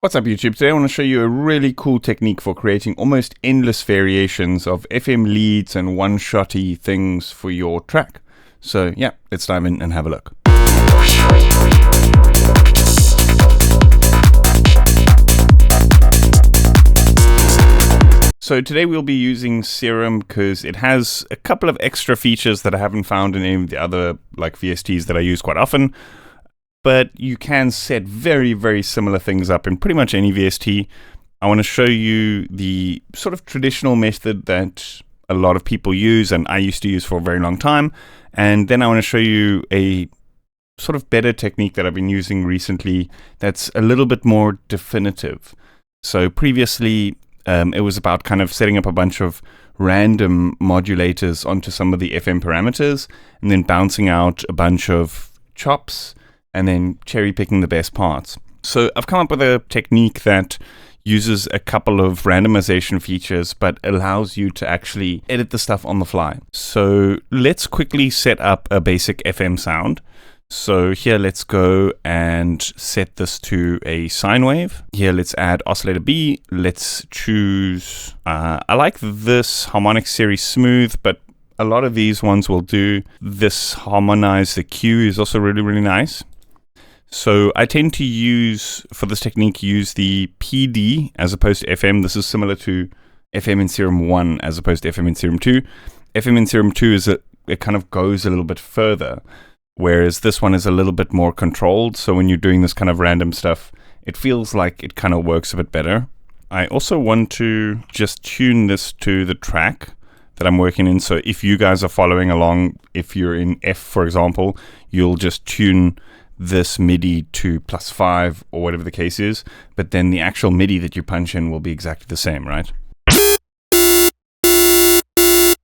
What's up YouTube? Today I want to show you a really cool technique for creating almost endless variations of FM leads and one-shotty things for your track. So yeah, let's dive in and have a look. So today we'll be using Serum because it has a couple of extra features that I haven't found in any of the other VSTs that I use quite often. But you can set very, very similar things up in pretty much any VST. I want to show you the sort of traditional method that a lot of people use and I used to use for a very long time. And then I want to show you a sort of better technique that I've been using recently that's a little bit more definitive. So previously, it was about kind of setting up a bunch of random modulators onto some of the FM parameters and then bouncing out a bunch of chops and then cherry picking the best parts. So I've come up with a technique that uses a couple of randomization features, but allows you to actually edit the stuff on the fly. So let's quickly set up a basic FM sound. So here, let's go and set this to a sine wave. Here, let's add oscillator B. Let's choose, I like this harmonic series smooth, but a lot of these ones will do. This harmonize the Q is also really, really nice. So I tend to use, for this technique, use the PD as opposed to FM. This is similar to FM in Serum 1 as opposed to FM in Serum 2. FM in Serum 2 is it kind of goes a little bit further, whereas this one is a little bit more controlled. So when you're doing this kind of random stuff, it feels like it kind of works a bit better. I also want to just tune this to the track that I'm working in. So if you guys are following along, if you're in F, for example, you'll just tune this MIDI to +5 or whatever the case is, but then the actual MIDI that you punch in will be exactly the same, right?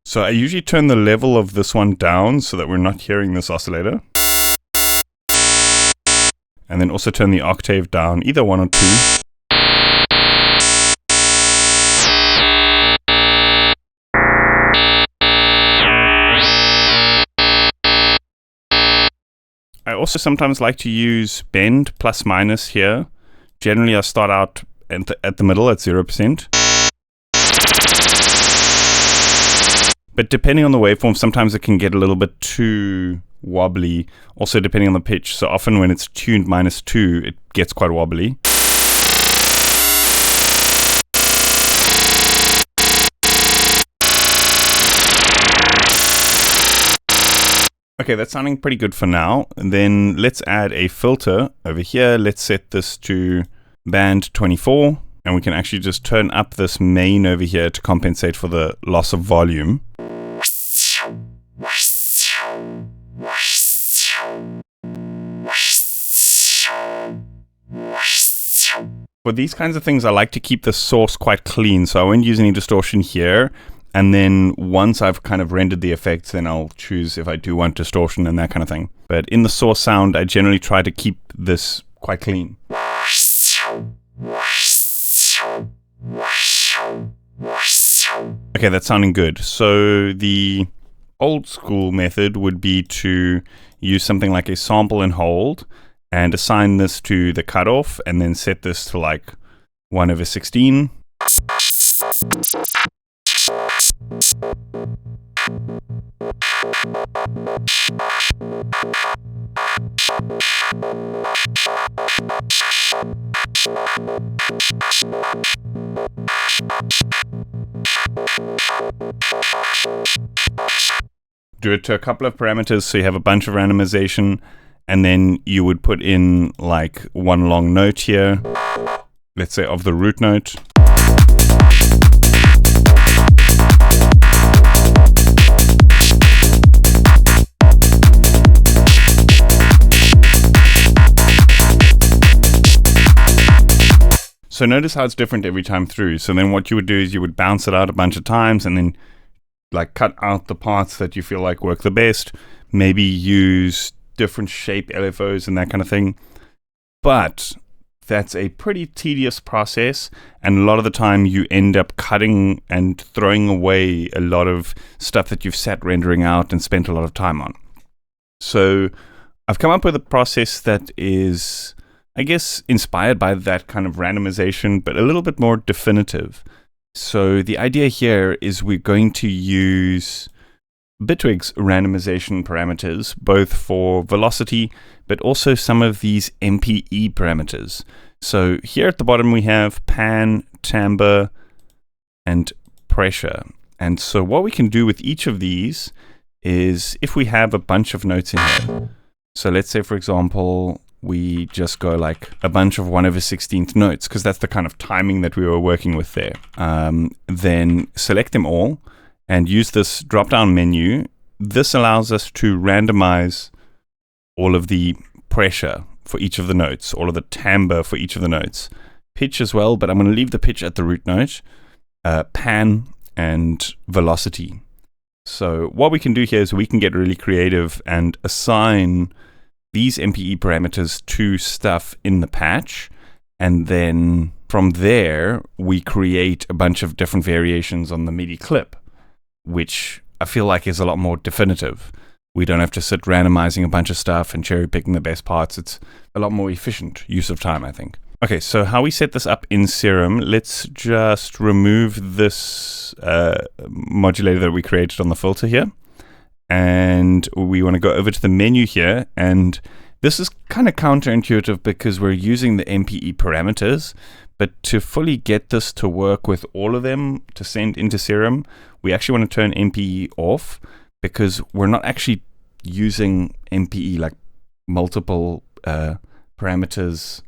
So I usually turn the level of this one down so that we're not hearing this oscillator. And then also turn the octave down, either 1 or 2. I also sometimes like to use bend plus minus here. Generally, I start out at the middle at 0%. But depending on the waveform, sometimes it can get a little bit too wobbly. Also depending on the pitch. So often when it's tuned -2, it gets quite wobbly. Okay, that's sounding pretty good for now. And then let's add a filter over here. Let's set this to band 24. And we can actually just turn up this main over here to compensate for the loss of volume. For these kinds of things, I like to keep the source quite clean. So I won't use any distortion here. And then once I've kind of rendered the effects, then I'll choose if I do want distortion and that kind of thing. But in the source sound, I generally try to keep this quite clean. Okay, that's sounding good. So the old school method would be to use something like a sample and hold and assign this to the cutoff and then set this to like 1/16. Do it to a couple of parameters so you have a bunch of randomization, and then you would put in like one long note here, let's say of the root note. So notice how it's different every time through. So then what you would do is you would bounce it out a bunch of times and then like cut out the parts that you feel like work the best. Maybe use different shape LFOs and that kind of thing. But that's a pretty tedious process. And a lot of the time you end up cutting and throwing away a lot of stuff that you've sat rendering out and spent a lot of time on. So I've come up with a process that is I guess, inspired by that kind of randomization, but a little bit more definitive. So the idea here is we're going to use Bitwig's randomization parameters, both for velocity, but also some of these MPE parameters. So here at the bottom we have pan, timbre, and pressure. And so what we can do with each of these is if we have a bunch of notes in here. So let's say, for example, we just go like a bunch of 1/16th notes, because that's the kind of timing that we were working with there. Then select them all and use this drop-down menu. This allows us to randomize all of the pressure for each of the notes, all of the timbre for each of the notes, pitch as well, but I'm going to leave the pitch at the root note, pan, and velocity. So what we can do here is we can get really creative and assign these MPE parameters to stuff in the patch, and then from there we create a bunch of different variations on the MIDI clip, which I feel like is a lot more definitive. We don't have to sit randomizing a bunch of stuff and cherry picking the best parts. It's a lot more efficient use of time, I think. Okay, so how we set this up in Serum, let's just remove this modulator that we created on the filter here. And we want to go over to the menu here. And this is kind of counterintuitive because we're using the MPE parameters. But to fully get this to work with all of them to send into Serum, we actually want to turn MPE off, because we're not actually using MPE like multiple parameters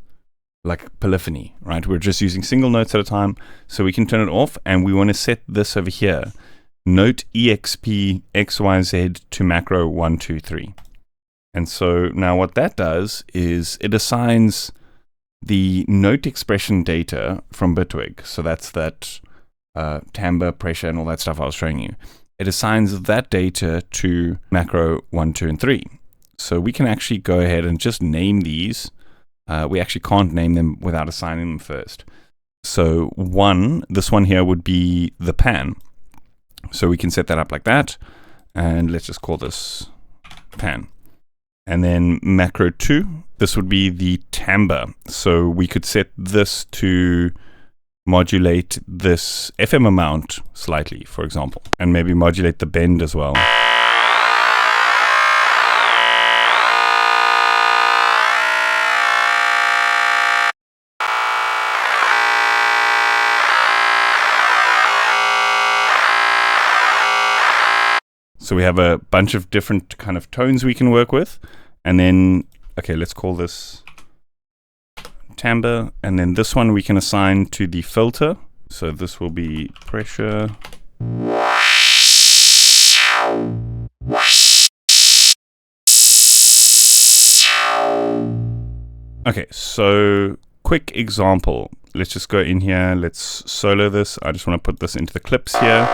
like polyphony, right? We're just using single notes at a time, so we can turn it off, and we want to set this over here, note exp xyz to macro 1 2 3. And so now what that does is it assigns the note expression data from Bitwig. So that's that timbre, pressure, and all that stuff I was showing you. It assigns that data to macro 1 2 and 3. So we can actually go ahead and just name these. We actually can't name them without assigning them first. So this one here would be the pan. So we can set that up like that. And let's just call this pan. And then macro 2, this would be the timbre. So we could set this to modulate this FM amount slightly, for example, and maybe modulate the bend as well. So we have a bunch of different kind of tones we can work with. And then, okay, let's call this timbre. And then this one we can assign to the filter. So this will be pressure. Okay, so quick example. Let's just go in here. Let's solo this. I just want to put this into the clips here.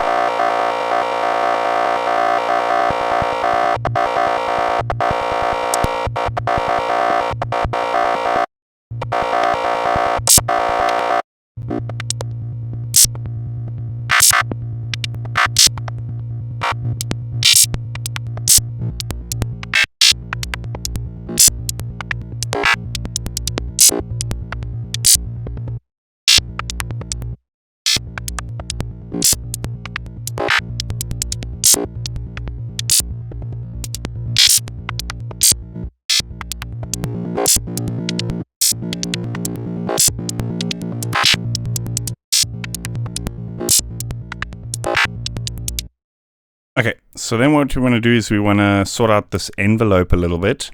Okay, so then what we want to do is we want to sort out this envelope a little bit.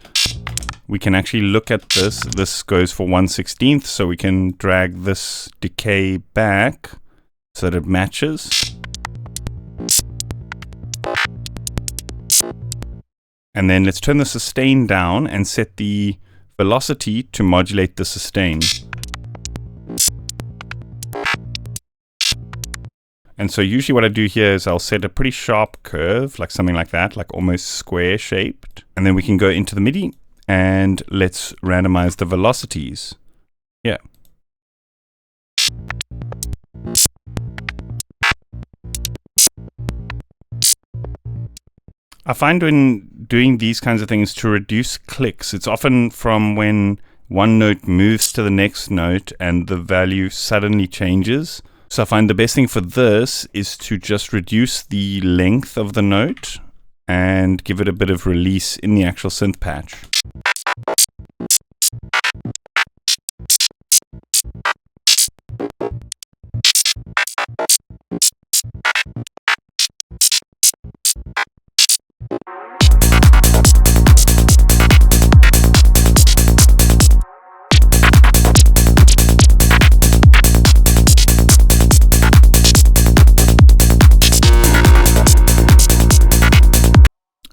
We can actually look at this. This goes for 1/16th, so we can drag this decay back so that it matches. And then let's turn the sustain down and set the velocity to modulate the sustain. And so usually what I do here is I'll set a pretty sharp curve, like something like that, like almost square shaped. And then we can go into the MIDI and let's randomize the velocities. Yeah. I find when doing these kinds of things to reduce clicks, it's often from when one note moves to the next note and the value suddenly changes. So I find the best thing for this is to just reduce the length of the note and give it a bit of release in the actual synth patch.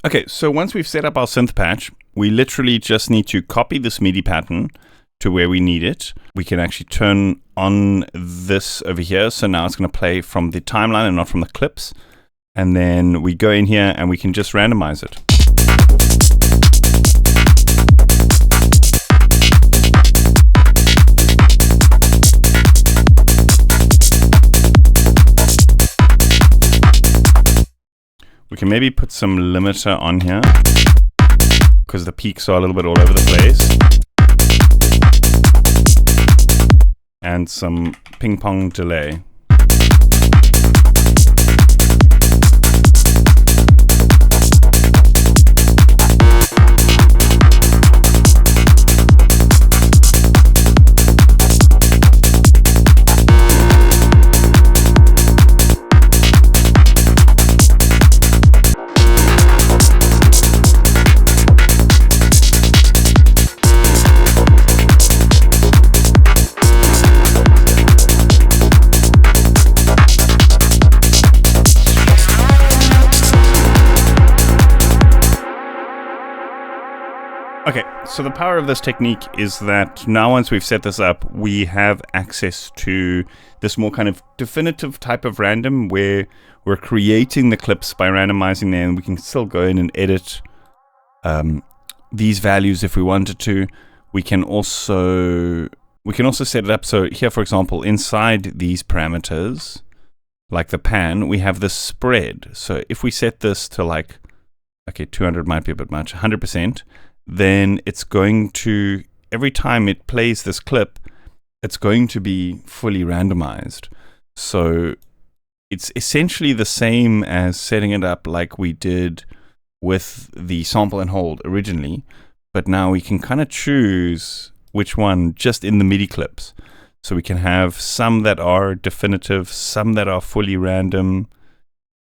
Okay, so once we've set up our synth patch, we literally just need to copy this MIDI pattern to where we need it. We can actually turn on this over here. So now it's going to play from the timeline and not from the clips. And then we go in here and we can just randomize it. We can maybe put some limiter on here because the peaks are a little bit all over the place. And some ping pong delay. Okay, so the power of this technique is that now once we've set this up, we have access to this more kind of definitive type of random where we're creating the clips by randomizing them, and we can still go in and edit these values if we wanted to. We can also set it up so here, for example, inside these parameters, like the pan, we have this spread. So if we set this to like, okay, 200 might be a bit much, 100%, then it's going to, every time it plays this clip, it's going to be fully randomized. So it's essentially the same as setting it up like we did with the sample and hold originally, but now we can kind of choose which one just in the MIDI clips. So we can have some that are definitive, some that are fully random.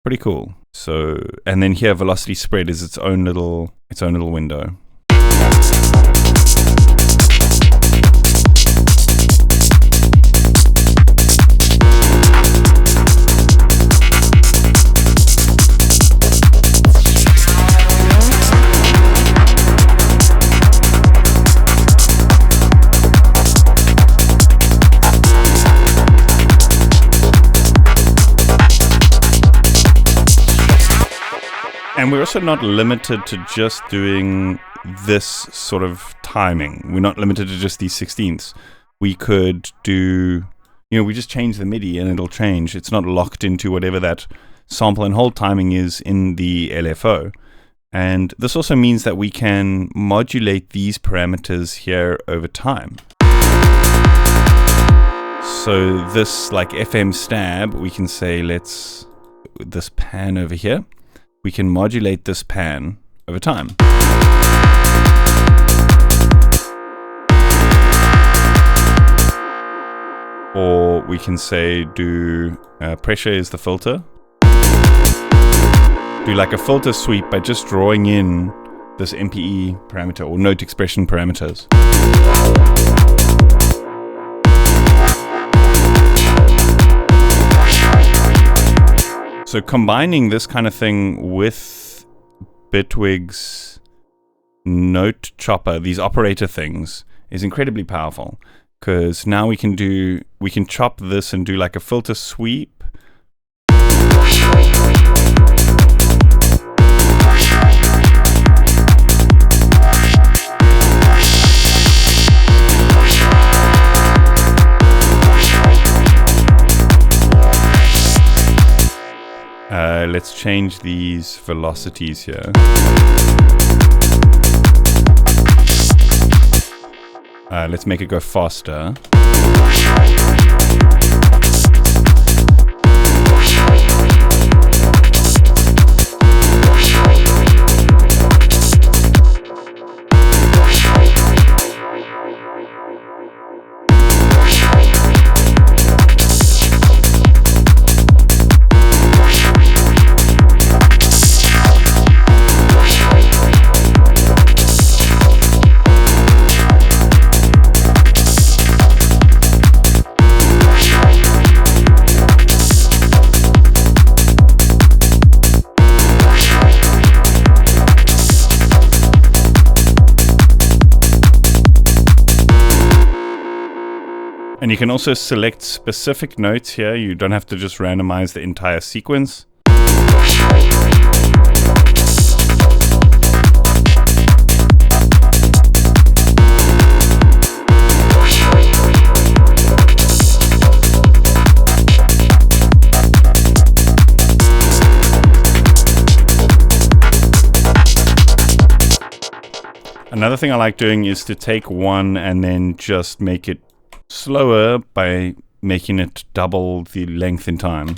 Pretty cool. So, and then here velocity spread is its own little window. And we're also not limited to just doing this sort of timing. We're not limited to just these 16ths. We could do, we just change the MIDI and it'll change. It's not locked into whatever that sample and hold timing is in the LFO. And this also means that we can modulate these parameters here over time. So this like FM stab, we can say this pan over here. We can modulate this pan over time. Or we can say do pressure is the filter. Do like a filter sweep by just drawing in this MPE parameter or note expression parameters. So combining this kind of thing with Bitwig's note chopper, these operator things, is incredibly powerful. Because now we can chop this and do like a filter sweep. Let's change these velocities here. Let's make it go faster. And you can also select specific notes here. You don't have to just randomize the entire sequence. Another thing I like doing is to take one and then just make it slower by making it double the length in time.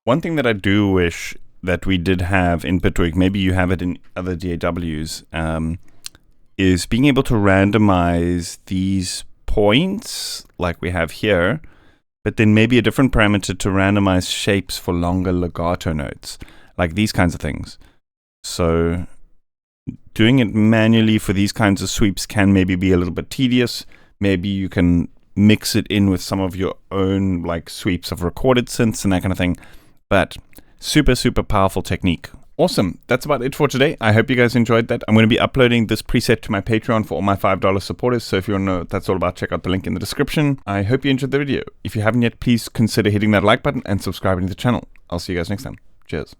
One thing that I do wish that we did have in Bitwig, maybe you have it in other DAWs, is being able to randomize these points like we have here, but then maybe a different parameter to randomize shapes for longer legato notes, like these kinds of things. So doing it manually for these kinds of sweeps can maybe be a little bit tedious. Maybe you can mix it in with some of your own like sweeps of recorded synths and that kind of thing. But super, super powerful technique. Awesome. That's about it for today. I hope you guys enjoyed that. I'm going to be uploading this preset to my Patreon for all my $5 supporters. So if you want to know what that's all about, check out the link in the description. I hope you enjoyed the video. If you haven't yet, please consider hitting that like button and subscribing to the channel. I'll see you guys next time. Cheers.